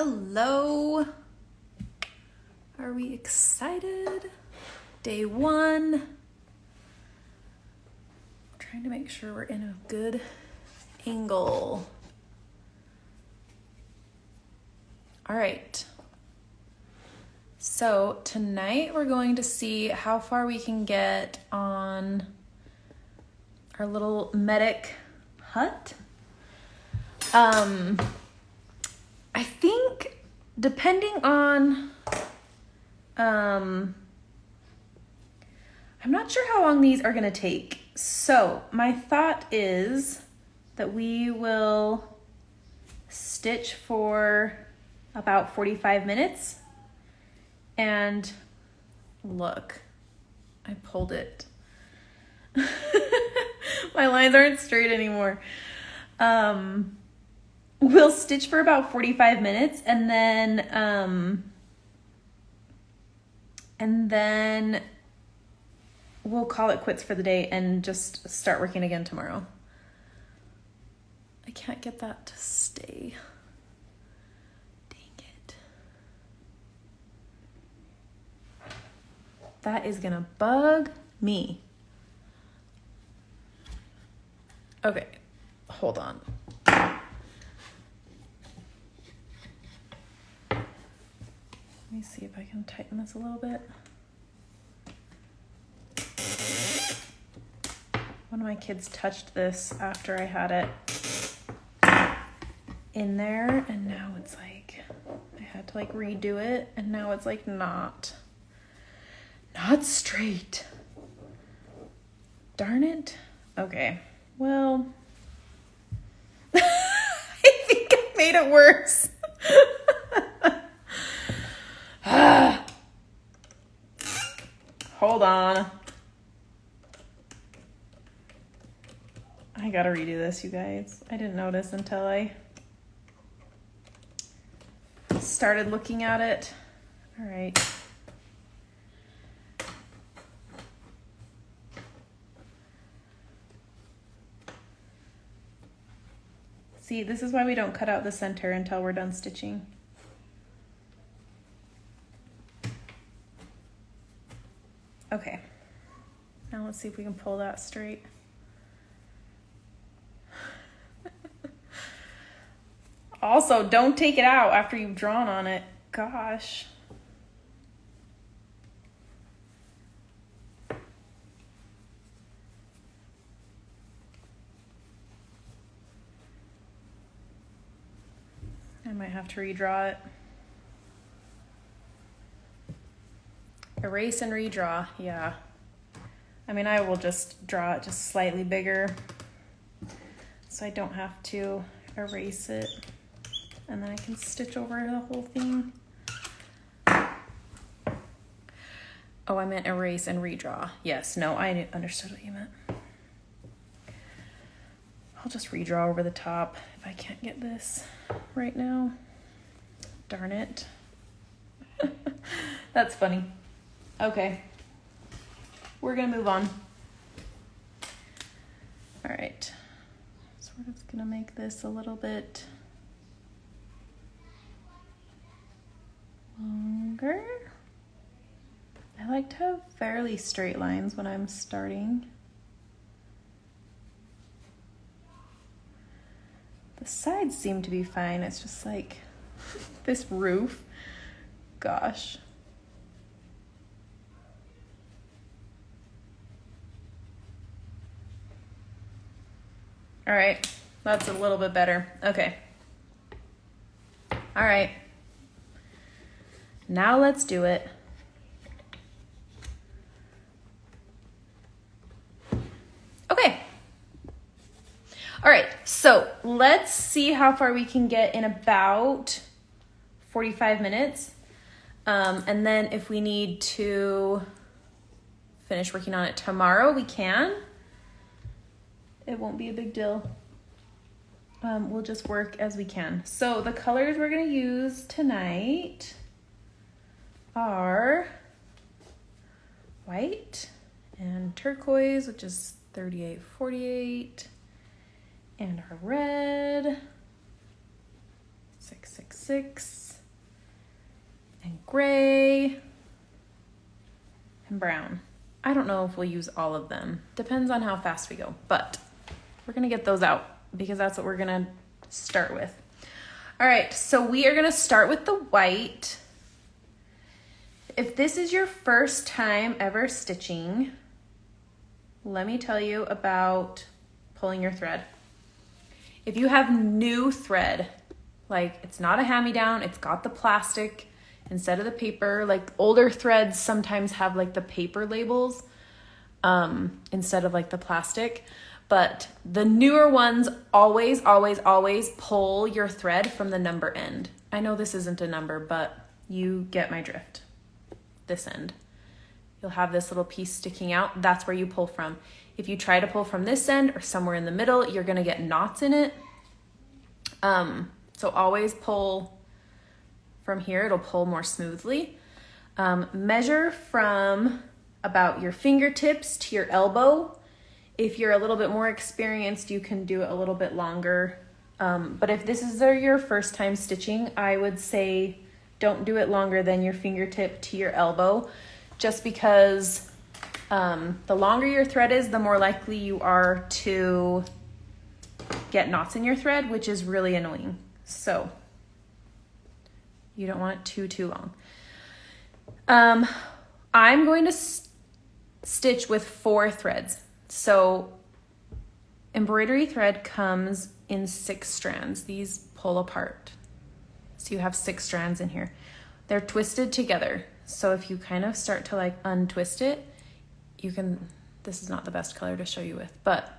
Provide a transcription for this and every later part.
Hello. Are we excited? Day one. I'm trying to make sure we're in a good angle. All right. So tonight we're going to see how far we can get on our little medic hut. I think depending on, I'm not sure how long these are gonna take. So my thought is that we will stitch for about 45 minutes. And look, I pulled it. My lines aren't straight anymore. We'll stitch for about 45 minutes and then we'll call it quits for the day and just start working again tomorrow. I can't get that to stay. Dang it. That is gonna bug me. Okay, hold on. Let me see if I can tighten this a little bit. One of my kids touched this after I had it in there, and now it's like, I had to like redo it, and now it's like not straight. Darn it. Okay, well, I think I made it worse. Hold on. I gotta redo this, you guys. I didn't notice until I started looking at it. All right. See, this is why we don't cut out the center until we're done stitching. Okay, now let's see if we can pull that straight. Also, don't take it out after you've drawn on it. Gosh. I might have to redraw it. Erase and redraw, yeah. I mean, I will just draw it just slightly bigger so I don't have to erase it. And then I can stitch over the whole thing. Oh, I meant erase and redraw. Yes, no, I understood what you meant. I'll just redraw over the top if I can't get this right now. Darn it. That's funny. Okay, we're gonna move on. All right, so we're just gonna make this a little bit longer. I like to have fairly straight lines when I'm starting. The sides seem to be fine. It's just like this roof, gosh. All right, that's a little bit better. Okay. All right. Now let's do it. Okay. All right, so let's see how far we can get in about 45 minutes. And then if we need to finish working on it tomorrow, we can. It won't be a big deal. We'll just work as we can. So the colors we're gonna use tonight are white and turquoise, which is 3848, and our red, 666, and gray and brown. I don't know if we'll use all of them. Depends on how fast we go, but we're gonna get those out because that's what we're gonna start with. All right, so we are gonna start with the white. If this is your first time ever stitching, let me tell you about pulling your thread. If you have new thread, like it's not a hand-me-down, it's got the plastic instead of the paper, like older threads sometimes have like the paper labels instead of like the plastic, but the newer ones always pull your thread from the number end. I know this isn't a number, but you get my drift. This end. You'll have this little piece sticking out. That's where you pull from. If you try to pull from this end or somewhere in the middle, you're gonna get knots in it. So always pull from here. It'll pull more smoothly. Measure from about your fingertips to your elbow. If you're a little bit more experienced, you can do it a little bit longer. But if this is your first time stitching, I would say don't do it longer than your fingertip to your elbow, just because the longer your thread is, the more likely you are to get knots in your thread, which is really annoying. So you don't want it too long. I'm going to stitch with 4 threads. So embroidery thread comes in 6 strands. These pull apart. So you have 6 strands in here. They're twisted together. So if you kind of start to like untwist it, you can, this is not the best color to show you with, but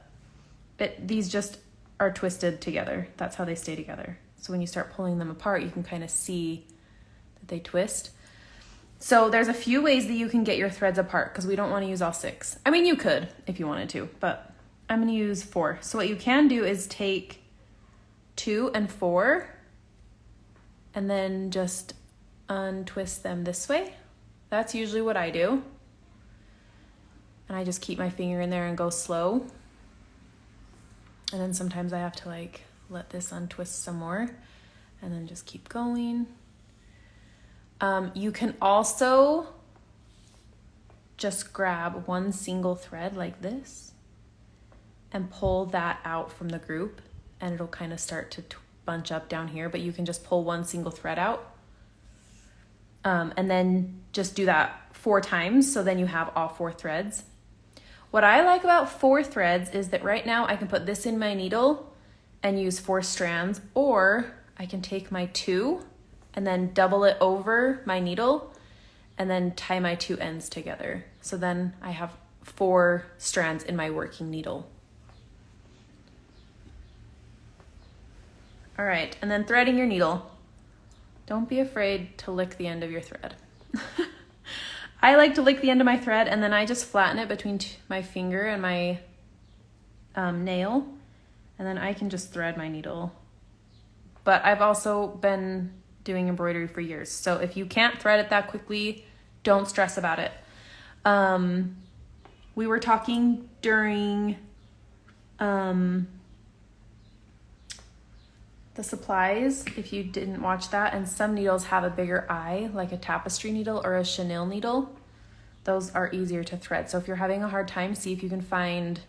these just are twisted together. That's how they stay together. So when you start pulling them apart, you can kind of see that they twist. So there's a few ways that you can get your threads apart because we don't want to use all 6. I mean, you could if you wanted to, but I'm going to use 4. So what you can do is take 2 and 4 and then just untwist them this way. That's usually what I do. And I just keep my finger in there and go slow. And then sometimes I have to like let this untwist some more and then just keep going. You can also just grab one single thread like this and pull that out from the group, and it'll kind of start to bunch up down here, but you can just pull one single thread out. And then just do that 4 times, so then you have all 4 threads. What I like about 4 threads is that right now I can put this in my needle and use 4 strands, or I can take my 2 and then double it over my needle and then tie my 2 ends together. So then I have 4 strands in my working needle. All right, and then threading your needle. Don't be afraid to lick the end of your thread. I like to lick the end of my thread and then I just flatten it between my finger and my nail, and then I can just thread my needle. But I've also been doing embroidery for years, so if you can't thread it that quickly, don't stress about it. We were talking during the supplies, if you didn't watch that, and some needles have a bigger eye, like a tapestry needle or a chenille needle. Those are easier to thread. So if you're having a hard time, see if you can find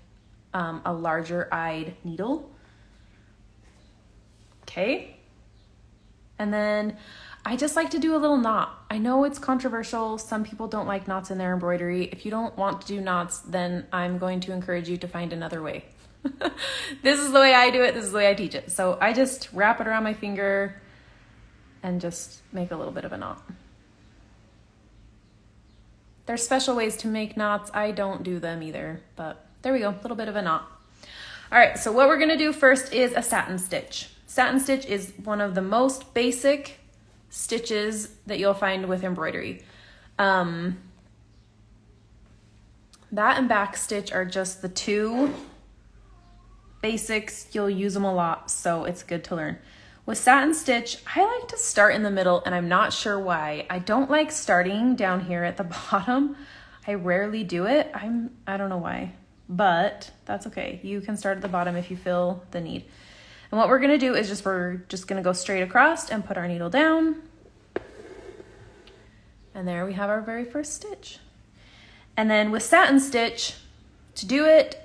a larger eyed needle. Okay. And then I just like to do a little knot. I know it's controversial. Some people don't like knots in their embroidery. If you don't want to do knots, then I'm going to encourage you to find another way. This is the way I do it. This is the way I teach it. So I just wrap it around my finger and just make a little bit of a knot. There's special ways to make knots. I don't do them either, but there we go. A little bit of a knot. All right, so what we're gonna do first is a satin stitch. Satin stitch is one of the most basic stitches that you'll find with embroidery. That and back stitch are just the 2 basics. You'll use them a lot, so it's good to learn. With satin stitch, I like to start in the middle, and I'm not sure why. I don't like starting down here at the bottom. I rarely do it. I don't know why, but that's okay. You can start at the bottom if you feel the need. And what we're gonna do is we're just gonna go straight across and put our needle down. And there we have our very first stitch. And then with satin stitch, to do it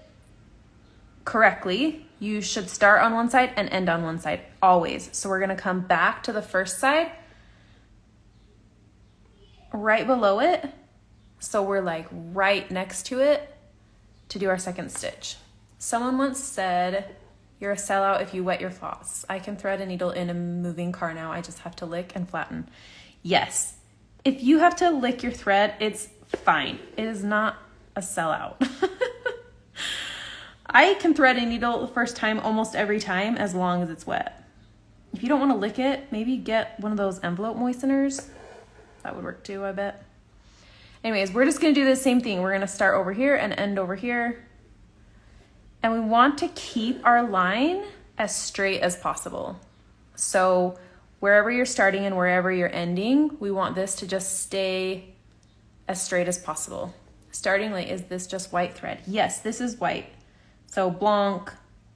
correctly, you should start on one side and end on one side, always. So we're gonna come back to the first side, right below it. So we're like right next to it to do our second stitch. Someone once said, you're a sellout if you wet your floss. I can thread a needle in a moving car now. I just have to lick and flatten. Yes, if you have to lick your thread, it's fine. It is not a sellout. I can thread a needle the first time almost every time as long as it's wet. If you don't want to lick it, maybe get one of those envelope moisteners. That would work too, I bet. Anyways, we're just going to do the same thing. We're going to start over here and end over here. And we want to keep our line as straight as possible. So wherever you're starting and wherever you're ending, we want this to just stay as straight as possible. Starting like, is this just white thread? Yes, this is white. So blanc,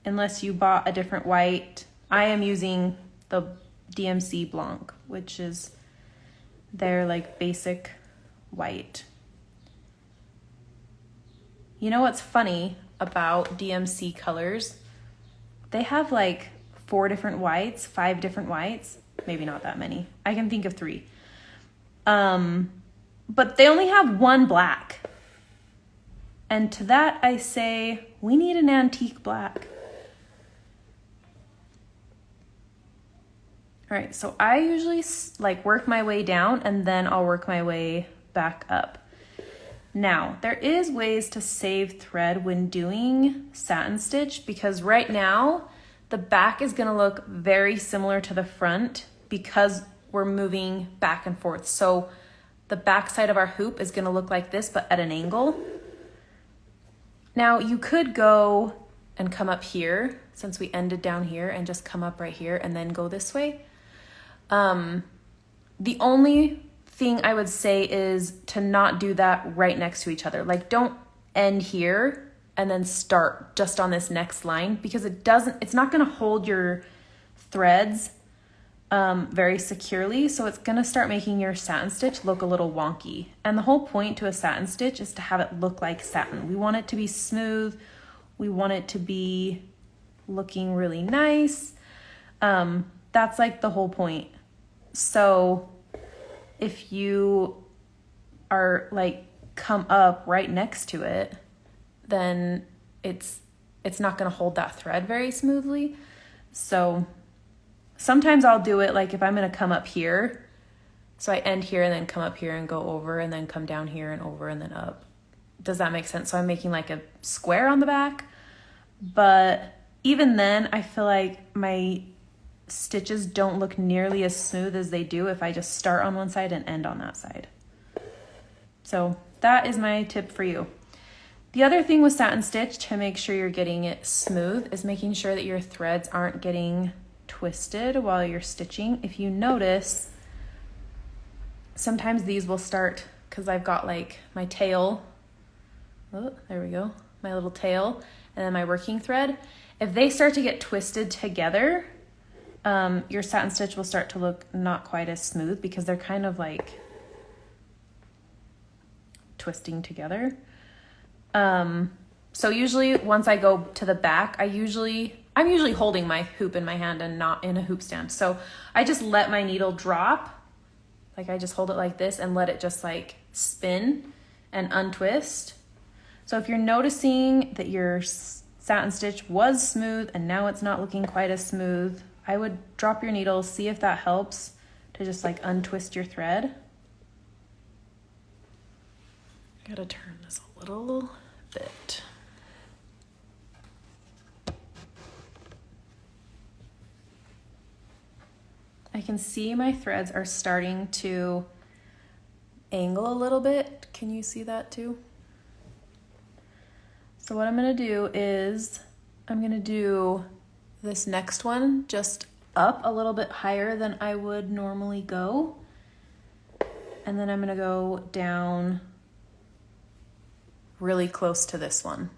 unless you bought a different white, I am using the DMC blanc, which is their like basic white. You know what's funny about DMC colors? They have like 4 different whites, 5 different whites, maybe not that many. I can think of 3. But they only have 1 black. And to that I say, we need an antique black. All right, so I usually like work my way down and then I'll work my way back up. Now, there is ways to save thread when doing satin stitch, because right now the back is gonna look very similar to the front because we're moving back and forth. So the back side of our hoop is gonna look like this, but at an angle. Now you could go and come up here, since we ended down here, and just come up right here and then go this way. The only thing I would say is to not do that right next to each other. Like, don't end here and then start just on this next line, because it's not going to hold your threads very securely. So it's going to start making your satin stitch look a little wonky. And the whole point to a satin stitch is to have it look like satin. We want it to be smooth. We want it to be looking really nice. That's like the whole point. So if you are like come up right next to it, then it's not going to hold that thread very smoothly. So sometimes I'll do it like if I'm going to come up here, so I end here and then come up here and go over and then come down here and over and then up. Does that make sense? So I'm making like a square on the back, but even then I feel like my stitches don't look nearly as smooth as they do if I just start on one side and end on that side. So that is my tip for you. The other thing with satin stitch to make sure you're getting it smooth is making sure that your threads aren't getting twisted while you're stitching. If you notice, sometimes these will start, because I've got like my tail, oh, there we go, my little tail, and then my working thread. If they start to get twisted together, your satin stitch will start to look not quite as smooth because they're kind of like twisting together. So usually once I go to the back, I'm usually holding my hoop in my hand and not in a hoop stand. So I just let my needle drop. Like I just hold it like this and let it just like spin and untwist. So if you're noticing that your satin stitch was smooth and now it's not looking quite as smooth, I would drop your needle, see if that helps to just like untwist your thread. I gotta turn this a little bit. I can see my threads are starting to angle a little bit. Can you see that too? So what I'm gonna do is I'm gonna do this next one just up a little bit higher than I would normally go. And then I'm gonna go down really close to this one,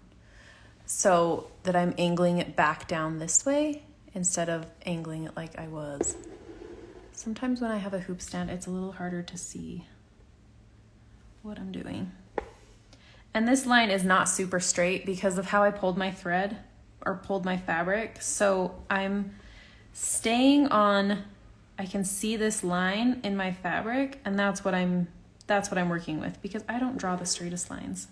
so that I'm angling it back down this way instead of angling it like I was. Sometimes when I have a hoop stand, it's a little harder to see. what I'm doing. And this line is not super straight because of how I pulled my thread or pulled my fabric. So I'm staying on, I can see this line in my fabric, and that's what I'm working with, because I don't draw the straightest lines.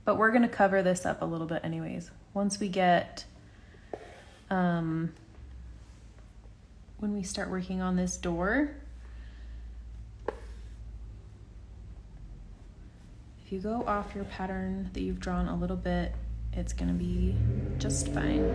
But we're gonna cover this up a little bit anyways. Once we get, when we start working on this door, if you go off your pattern that you've drawn a little bit, it's gonna be just fine.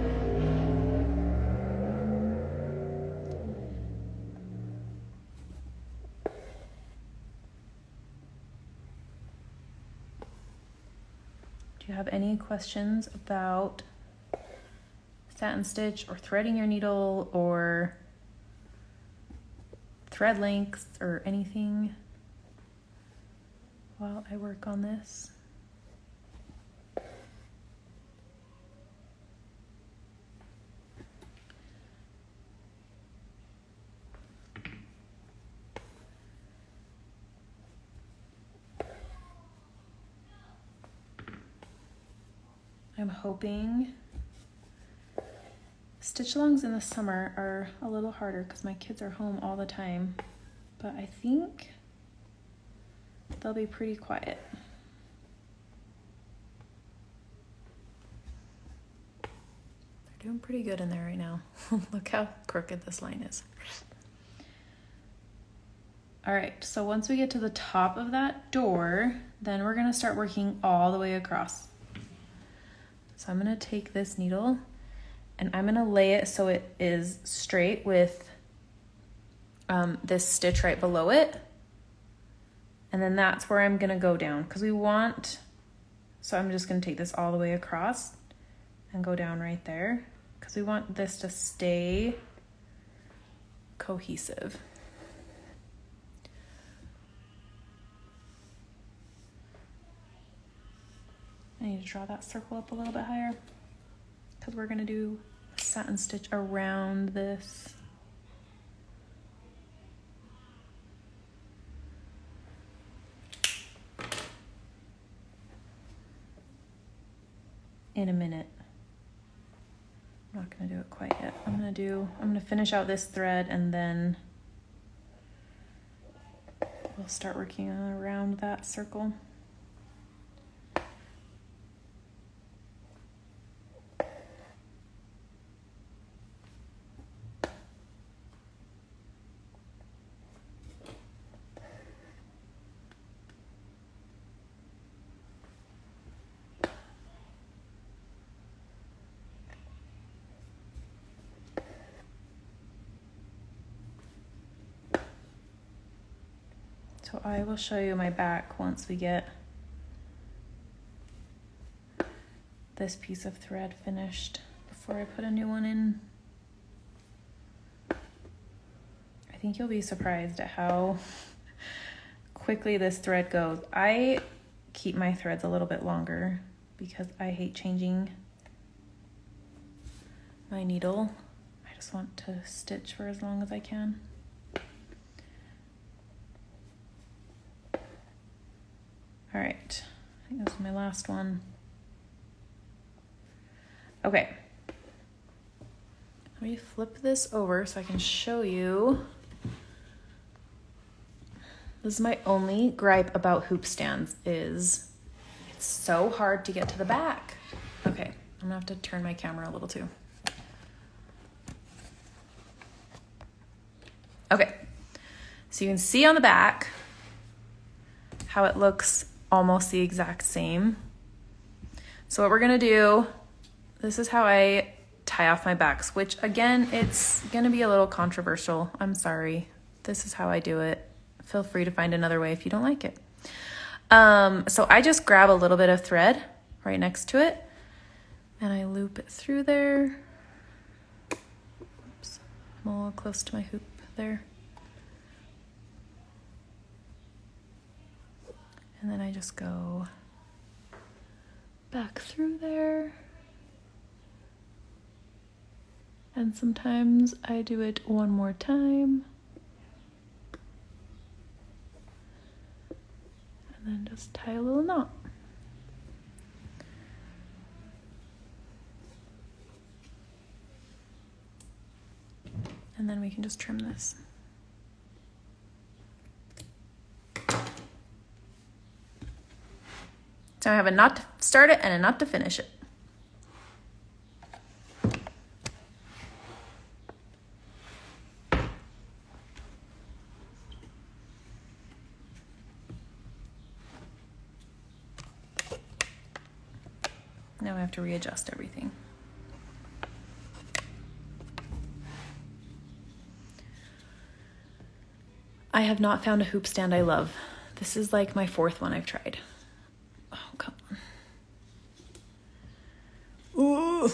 Do you have any questions about satin stitch or threading your needle or thread lengths or anything while I work on this? I'm hoping stitch alongs in the summer are a little harder because my kids are home all the time, but I think they'll be pretty quiet. They're doing pretty good in there right now. Look how crooked this line is. All right, so once we get to the top of that door, then we're gonna start working all the way across. So I'm gonna take this needle and I'm gonna lay it so it is straight with this stitch right below it. And then that's where I'm gonna go down, because we want, so I'm just gonna take this all the way across and go down right there, because we want this to stay cohesive. I need to draw that circle up a little bit higher because we're gonna do a satin stitch around this. In a minute. I'm not gonna do it quite yet. I'm gonna finish out this thread and then we'll start working around that circle. So I will show you my back once we get this piece of thread finished before I put a new one in. I think you'll be surprised at how quickly this thread goes. I keep my threads a little bit longer because I hate changing my needle. I just want to stitch for as long as I can. All right, I think this is my last one. Okay, let me flip this over so I can show you. This is my only gripe about hoop stands, is it's so hard to get to the back. Okay, I'm gonna have to turn my camera a little too. Okay, so you can see on the back how it looks almost the exact same. So what we're gonna do, this is how I tie off my backs, which again, it's gonna be a little controversial. I'm sorry. This is how I do it. Feel free to find another way if you don't like it. So I just grab a little bit of thread right next to it and I loop it through there. Oops, I'm a little close to my hoop there. And then I just go back through there. And sometimes I do it one more time. And then just tie a little knot. And then we can just trim this. So I have a knot to start it and a knot to finish it. Now I have to readjust everything. I have not found a hoop stand I love. This is like my 4th one I've tried. Oh, come on. Ooh.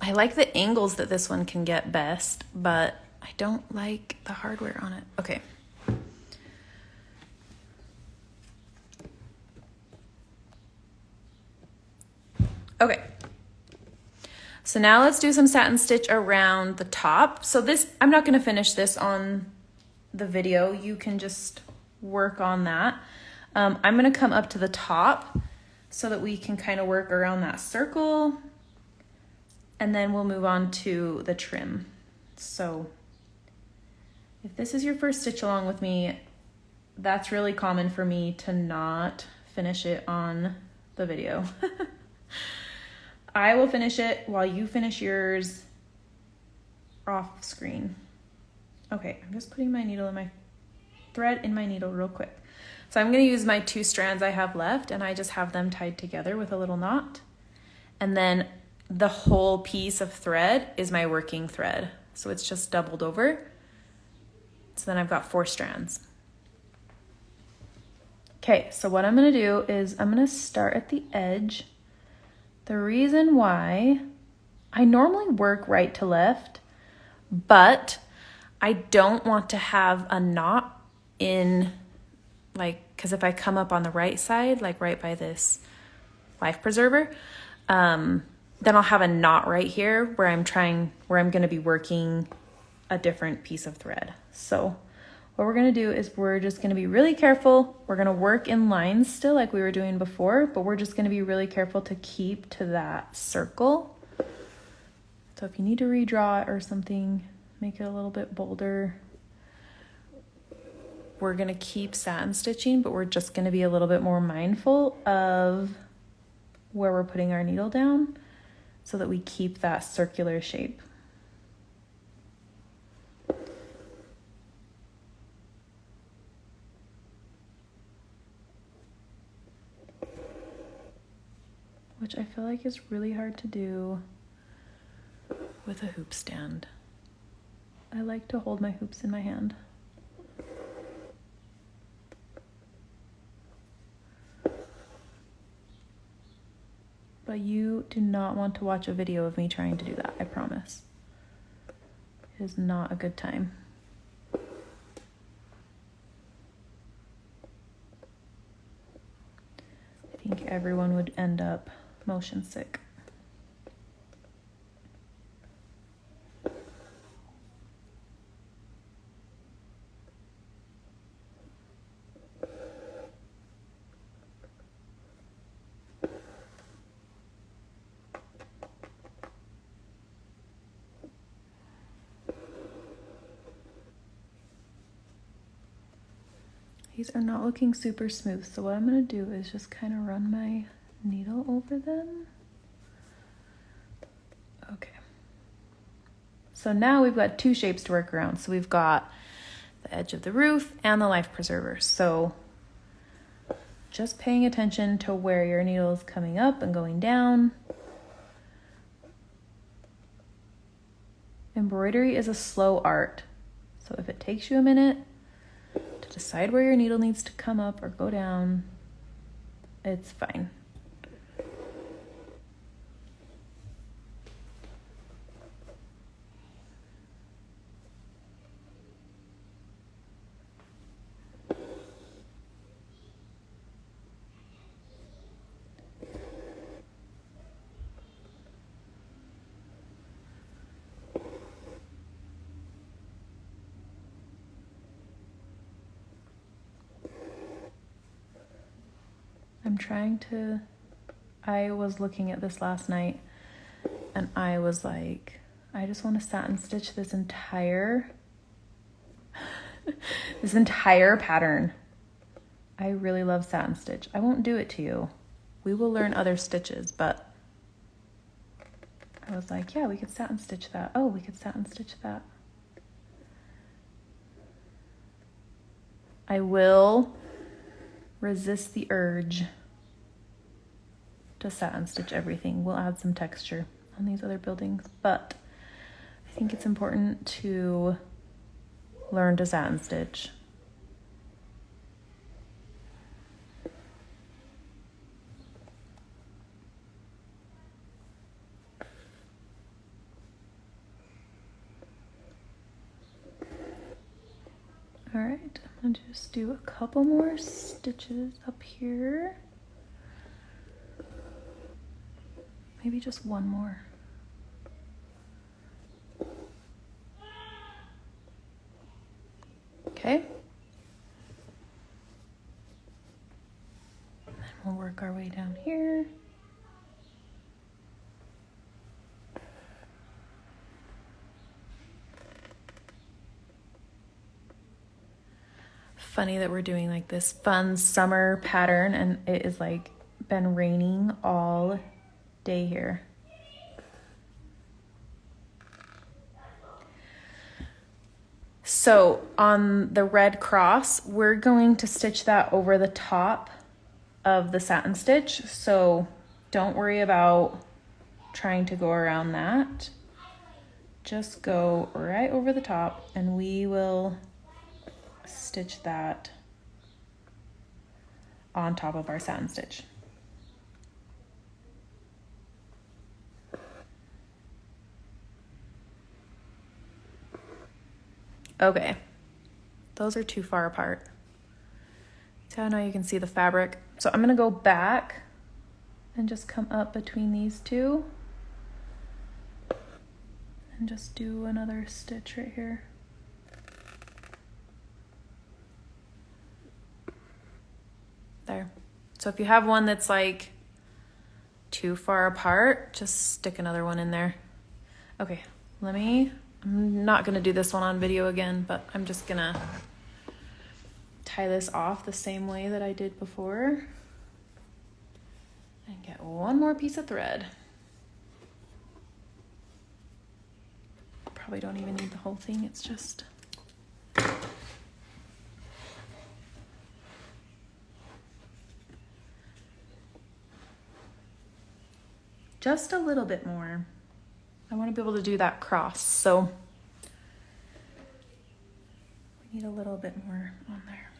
I like the angles that this one can get best, but I don't like the hardware on it. Okay. Okay. So now let's do some satin stitch around the top. So this, I'm not gonna finish this on the video. You can just work on that. I'm gonna come up to the top so that we can kind of work around that circle, and then we'll move on to the trim. So if this is your first stitch along with me, that's really common for me to not finish it on the video. I will finish it while you finish yours off screen. Okay, I'm just putting my needle in my thread in my needle real quick. So I'm going to use my 2 strands I have left, and I just have them tied together with a little knot. And then the whole piece of thread is my working thread. So it's just doubled over. So then I've got 4 strands. Okay, so what I'm going to do is I'm going to start at the edge. The reason why I normally work right to left, but I don't want to have a knot in, like, because if I come up on the right side, like right by this life preserver, then I'll have a knot right here where I'm going to be working a different piece of thread. So what we're going to do is we're just going to be really careful. We're going to work in lines still like we were doing before, but we're just going to be really careful to keep to that circle. So if you need to redraw it or something, make it a little bit bolder. We're going to keep satin stitching, but we're just going to be a little bit more mindful of where we're putting our needle down so that we keep that circular shape. Which I feel like is really hard to do with a hoop stand. I like to hold my hoops in my hand. But you do not want to watch a video of me trying to do that, I promise. It is not a good time. I think everyone would end up motion sick. These are not looking super smooth, so what I'm going to do is just kind of run my needle over them. Okay. So now we've got 2 shapes to work around. So we've got the edge of the roof and the life preserver. So just paying attention to where your needle is coming up and going down. Embroidery is a slow art. So if it takes you a minute to decide where your needle needs to come up or go down, it's fine. I was looking at this last night and I was like, I just want to satin stitch this entire pattern. I really love satin stitch. I won't do it to you. We will learn other stitches, but I was like, yeah, we could satin stitch that. Oh, we could satin stitch that. I will resist the urge to satin stitch everything. We'll add some texture on these other buildings, but I think it's important to learn to satin stitch. All right, I'm gonna just do a couple more stitches up here. Maybe just one more. Okay. And then we'll work our way down here. Funny that we're doing like this fun summer pattern and it is like been raining all day here. So on the red cross, we're going to stitch that over the top of the satin stitch. So don't worry about trying to go around that. Just go right over the top and we will stitch that on top of our satin stitch. Okay, those are too far apart. So now you can see the fabric. So I'm gonna go back and just come up between these two and just do another stitch right here. There. So if you have one that's like too far apart, just stick another one in there. Okay, I'm not gonna do this one on video again, but I'm just gonna tie this off the same way that I did before and get one more piece of thread. Probably don't even need the whole thing, it's just a little bit more. I want to be able to do that cross, so we need a little bit more on there.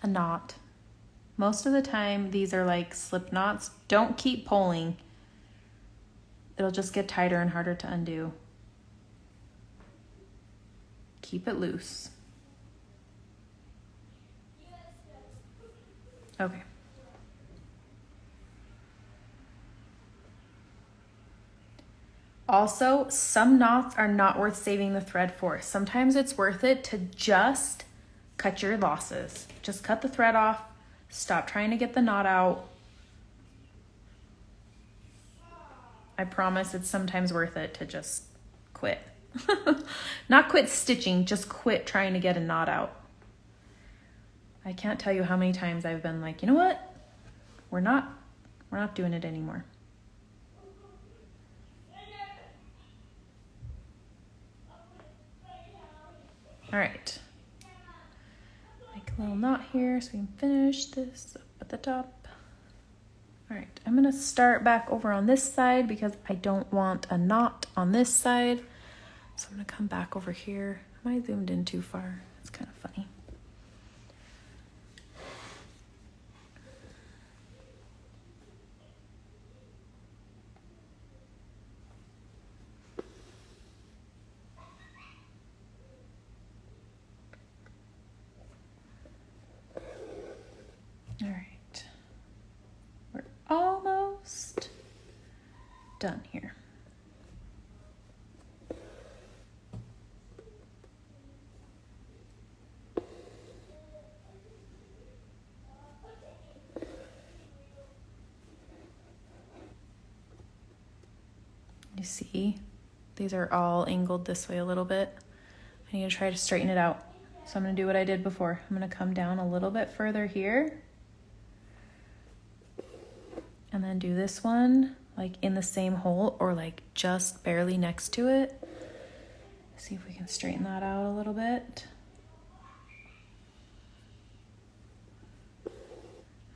A knot. Most of the time, these are like slip knots. Don't keep pulling. It'll just get tighter and harder to undo. Keep it loose. Okay. Also, some knots are not worth saving the thread for. Sometimes it's worth it to just cut your losses. Just cut the thread off. Stop trying to get the knot out. I promise it's sometimes worth it to just quit. Not quit stitching, just quit trying to get a knot out. I can't tell you how many times I've been like, you know what? We're not doing it anymore. All right. Make a little knot here so we can finish this up at the top. All right, I'm gonna start back over on this side because I don't want a knot on this side. So I'm gonna come back over here. Am I zoomed in too far? It's kind of funny. All right, we're done here. You see, these are all angled this way a little bit. I need to try to straighten it out. So I'm gonna do what I did before. I'm gonna come down a little bit further here. And then do this one like in the same hole or like just barely next to it. See if we can straighten that out a little bit.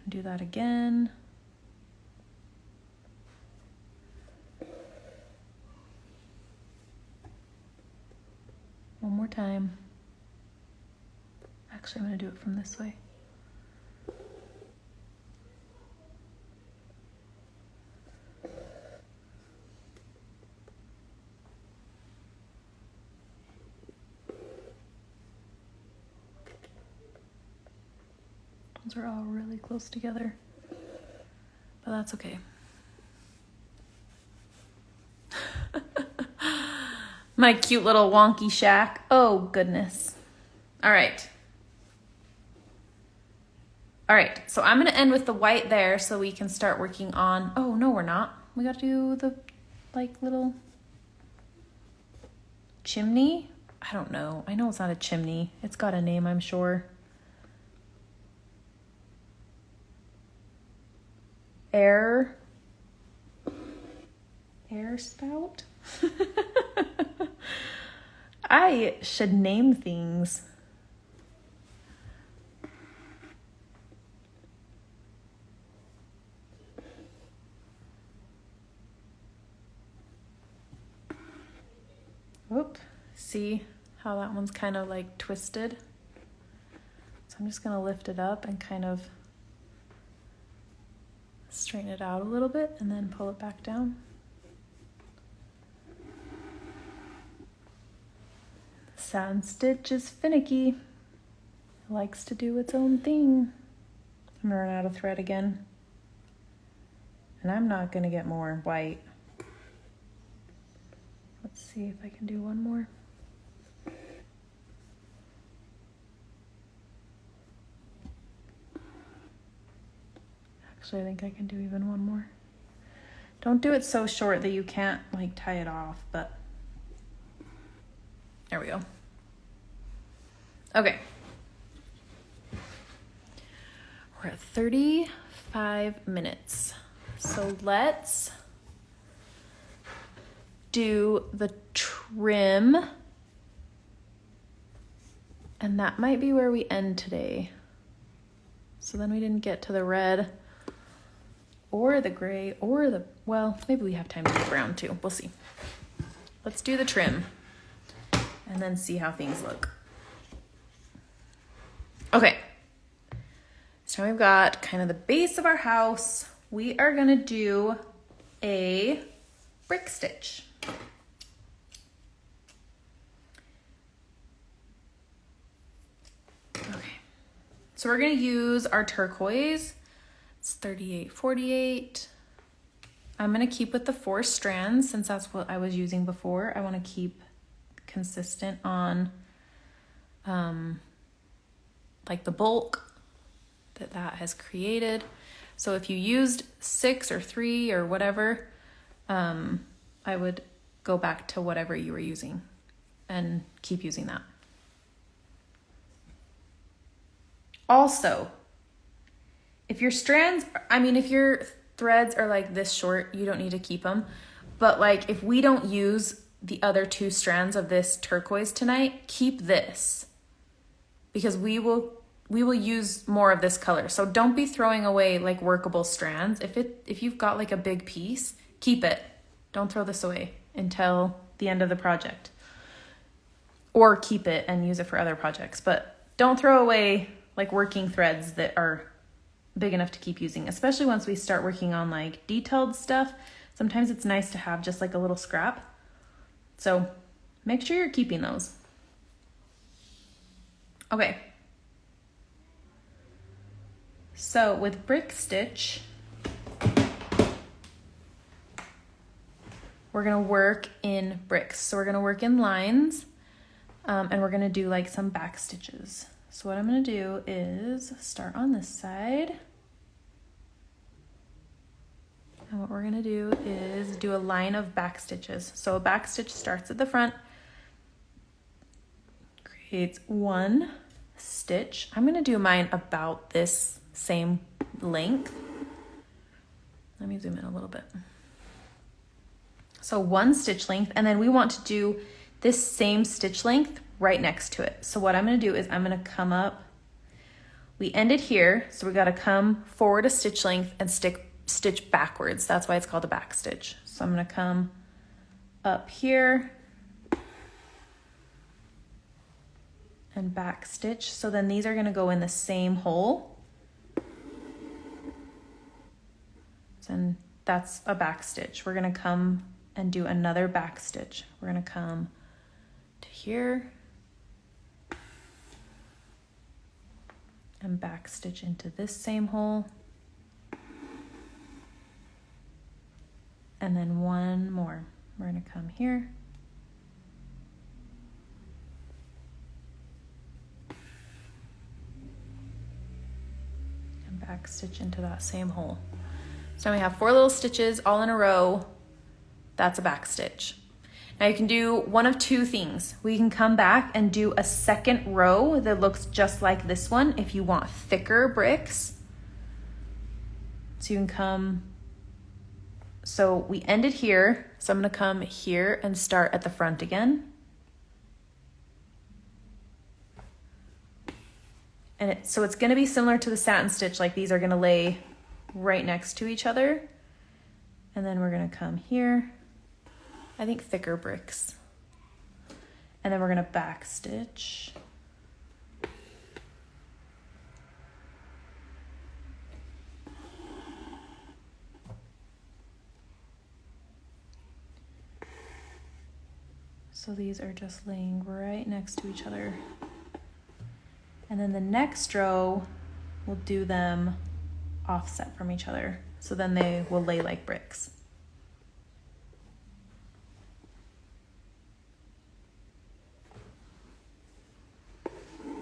Do that again. One more time. Actually, I'm gonna do it from this way. Those are all really close together, but that's okay. My cute little wonky shack. Oh, goodness. All right. All right, so I'm gonna end with the white there so we can start working on, oh, no, we're not. We gotta do the, like, little chimney. I don't know. I know it's not a chimney. It's got a name, I'm sure. Air spout? I should name things. Whoop, see how that one's kind of like twisted? So I'm just gonna lift it up and kind of straighten it out a little bit and then pull it back down. Satin stitch is finicky. It likes to do its own thing. I'm gonna run out of thread again. And I'm not gonna get more white. Let's see if I can do one more. Actually, I think I can do even one more. Don't do it so short that you can't like tie it off, but there we go. Okay. We're at 35 minutes. So let's do the trim. And that might be where we end today. So then we didn't get to the red or the gray or the, well, maybe we have time to do brown too. We'll see. Let's do the trim and then see how things look. Okay. So now we've got kind of the base of our house. We are gonna do a brick stitch. Okay. So we're gonna use our turquoise. It's 3848. I'm gonna keep with the 4 strands since that's what I was using before. I wanna keep consistent on like the bulk that has created. So if you used 6 or 3 or whatever, I would go back to whatever you were using and keep using that. Also, if your strands, I mean, if your threads are like this short, you don't need to keep them. But like if we don't use the other 2 strands of this turquoise tonight, keep this because we will use more of this color. So don't be throwing away like workable strands. If you've got like a big piece, keep it. Don't throw this away until the end of the project. Or keep it and use it for other projects. But don't throw away like working threads that are big enough to keep using, especially once we start working on like detailed stuff. Sometimes it's nice to have just like a little scrap. So make sure you're keeping those. Okay. So with brick stitch, we're gonna work in bricks. So we're gonna work in lines, and we're gonna do like some back stitches. So what I'm gonna do is start on this side. And what we're gonna do is do a line of back stitches. So a back stitch starts at the front, creates one stitch. I'm gonna do mine about this same length. Let me zoom in a little bit. So one stitch length, and then we want to do this same stitch length right next to it. So what I'm gonna do is I'm gonna come up, we ended here, so we gotta come forward a stitch length and stitch backwards. That's why it's called a back stitch. So I'm gonna come up here and back stitch. So then these are gonna go in the same hole. And that's a back stitch. We're gonna come and do another back stitch. We're gonna come to here and back stitch into this same hole. And then one more. We're gonna come here and back stitch into that same hole. So we have 4 little stitches all in a row. That's a back stitch. Now you can do one of 2 things. We can come back and do a second row that looks just like this one if you want thicker bricks. So you can come, so we ended here. So I'm gonna come here and start at the front again. And so it's gonna be similar to the satin stitch, like these are gonna lay right next to each other. And then we're gonna come here, I think thicker bricks. And then we're gonna back stitch. So these are just laying right next to each other. And then the next row, we'll do them offset from each other. So then they will lay like bricks.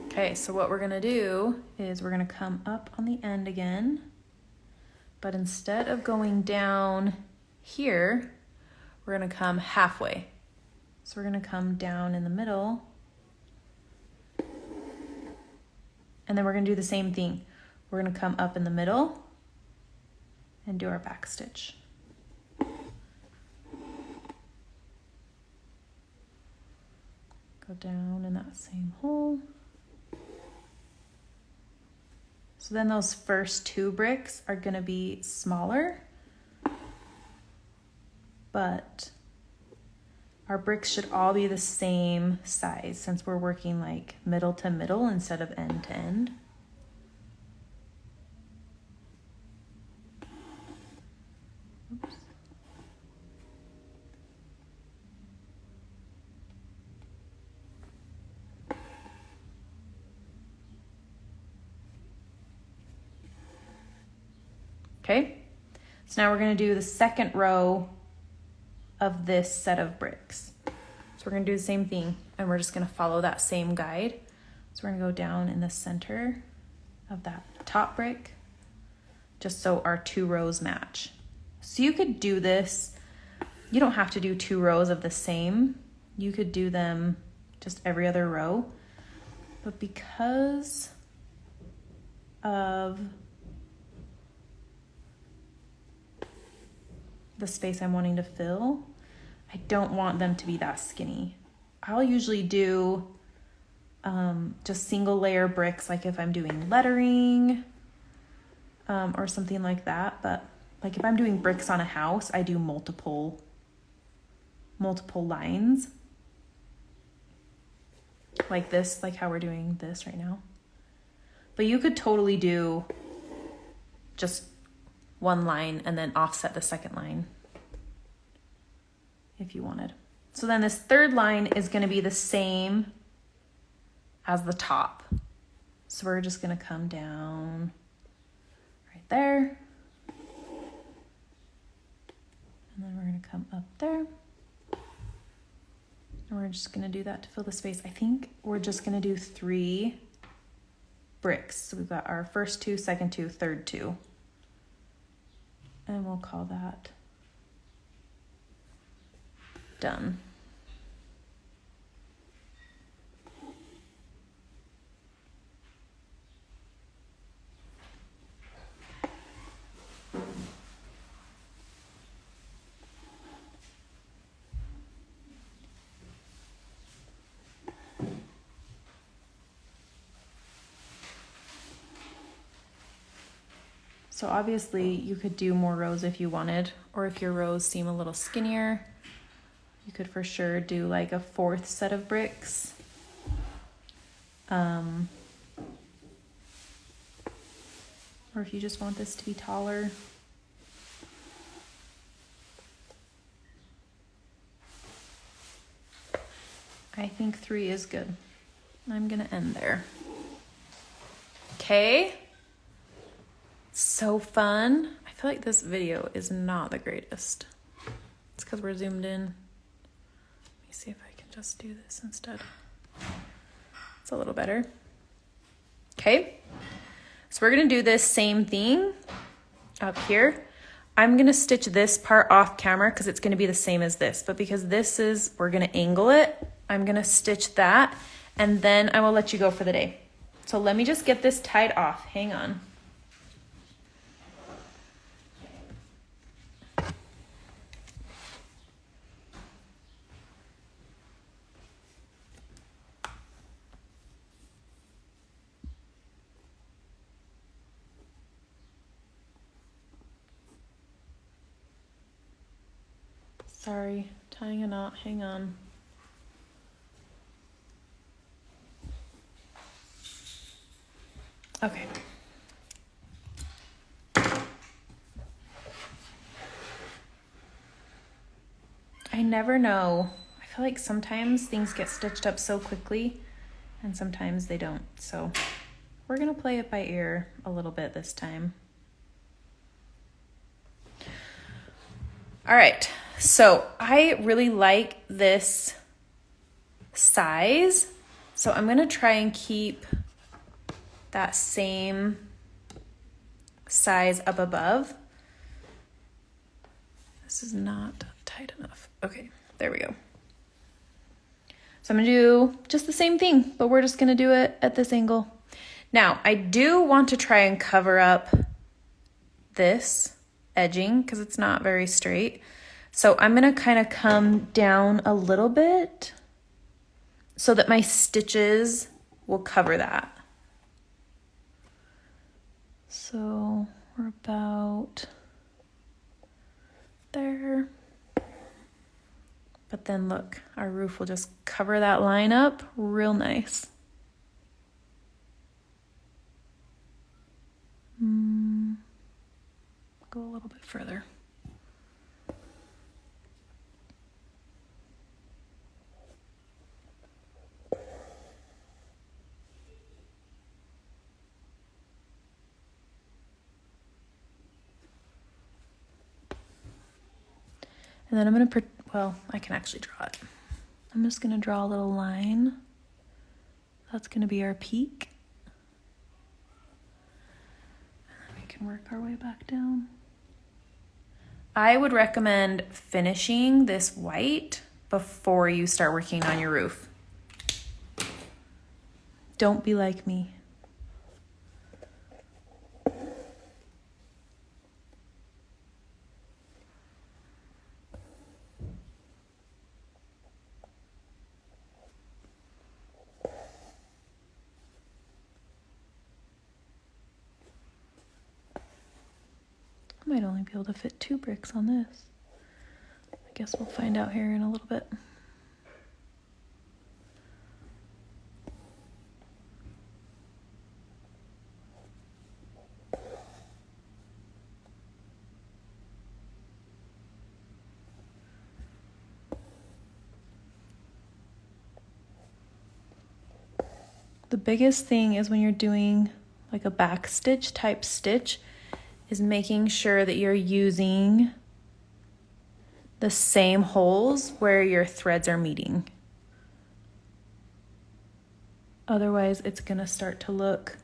Okay, so what we're gonna do is we're gonna come up on the end again, but instead of going down here, we're gonna come halfway. So we're gonna come down in the middle, and then we're gonna do the same thing. We're gonna come up in the middle and do our back stitch. Go down in that same hole. So then those first 2 bricks are gonna be smaller, but our bricks should all be the same size since we're working like middle to middle instead of end to end. Oops. Okay, so now we're gonna do the second row of this set of bricks. So we're gonna do the same thing and we're just gonna follow that same guide. So we're gonna go down in the center of that top brick, just so our 2 rows match. So you could do this, you don't have to do 2 rows of the same. You could do them just every other row, but because of the space I'm wanting to fill, I don't want them to be that skinny. I'll usually do just single layer bricks, like if I'm doing lettering or something like that. But like if I'm doing bricks on a house, I do multiple lines like this, like how we're doing this right now. But you could totally do just 1 line and then offset the second line if you wanted. So then this 3rd line is going to be the same as the top. So we're just going to come down right there. And then we're going to come up there. And we're just gonna do that to fill the space. I think we're just gonna do 3 bricks. So we've got our first 2, second 2, third 2. And we'll call that done. So obviously you could do more rows if you wanted, or if your rows seem a little skinnier, you could for sure do like a 4th set of bricks. Or if you just want this to be taller. I think 3 is good. I'm gonna end there. Okay. So fun. I feel like this video is not the greatest. It's because we're zoomed in. Let me see if I can just do this instead. It's a little better. Okay. So we're gonna do this same thing up here. I'm gonna stitch this part off camera because it's gonna be the same as this, but because this is, we're gonna angle it, I'm gonna stitch that, and then I will let you go for the day. So let me just get this tied off. Hang on. Sorry, tying a knot, hang on. Okay. I never know. I feel like sometimes things get stitched up so quickly and sometimes they don't. So we're gonna play it by ear a little bit this time. All right, so I really like this size. So I'm gonna try and keep that same size up above. This is not tight enough. Okay, there we go. So I'm gonna do just the same thing, but we're just gonna do it at this angle. Now, I do want to try and cover up this edging because it's not very straight. So I'm gonna kind of come down a little bit so that my stitches will cover that. So we're about there. But then look, our roof will just cover that line up real nice. Go a little bit further. And then I'm going to, well, I can actually draw it. I'm just going to draw a little line. That's going to be our peak. And then we can work our way back down. I would recommend finishing this white before you start working on your roof. Don't be like me. I might only be able to fit 2 bricks on this. I guess we'll find out here in a little bit. The biggest thing is when you're doing like a back stitch type stitch is making sure that you're using the same holes where your threads are meeting. Otherwise, it's gonna start to look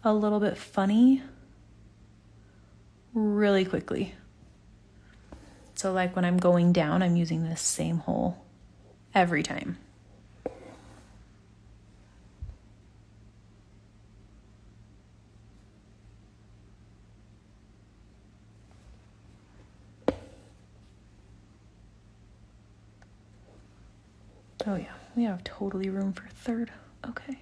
a little bit funny really quickly. So like when I'm going down, I'm using this same hole every time. Oh yeah, we have totally room for a third. Okay.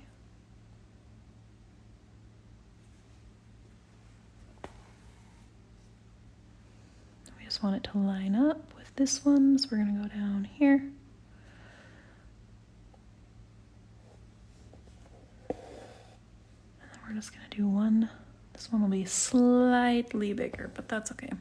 We just want it to line up with this one, so we're gonna go down here. And then we're just gonna do one. This one will be slightly bigger, but that's okay.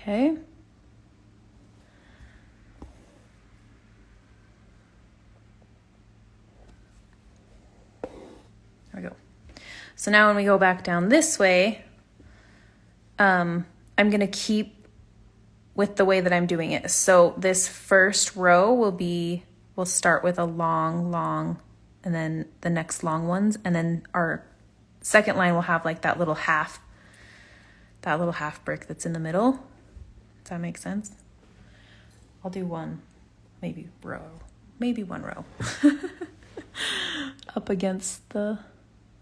Okay. There we go. So now when we go back down this way, I'm gonna keep with the way that I'm doing it. So this first row we'll start with a long, and then the next long ones, and then our second line will have like that little half brick that's in the middle. Does that make sense? I'll do one, maybe one row up against the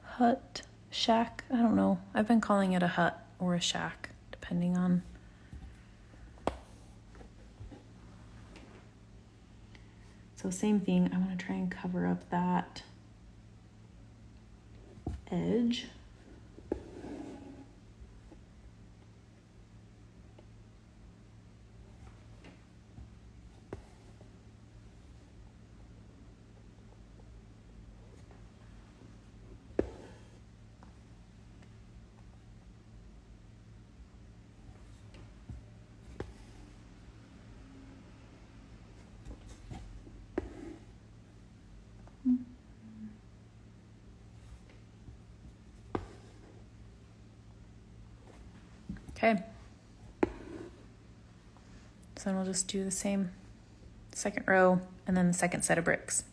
hut, shack. I don't know. I've been calling it a hut or a shack, depending on. So same thing, I want to try and cover up that edge. Okay. So then we'll just do the same second row and then the second set of bricks.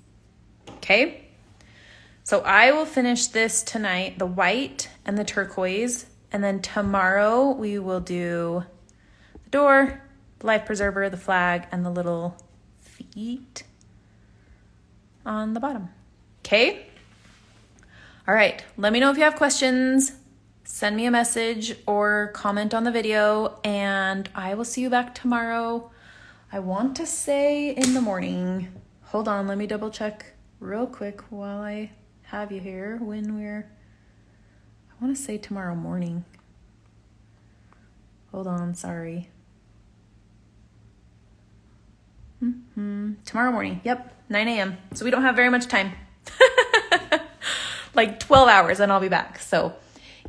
Okay. So I will finish this tonight, the white and the turquoise, and then tomorrow we will do the door, the life preserver, the flag, and the little feet on the bottom. Okay. All right. Let me know if you have questions. Send me a message or comment on the video, and I will see you back tomorrow. I want to say in the morning. Hold on, let me double check real quick while I have you here. I want to say tomorrow morning. Hold on, sorry. Tomorrow morning, yep, 9 a.m. So we don't have very much time. Like 12 hours and I'll be back. So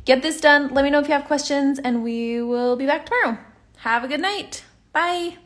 get this done. Let me know if you have questions, and we will be back tomorrow. Have a good night. Bye.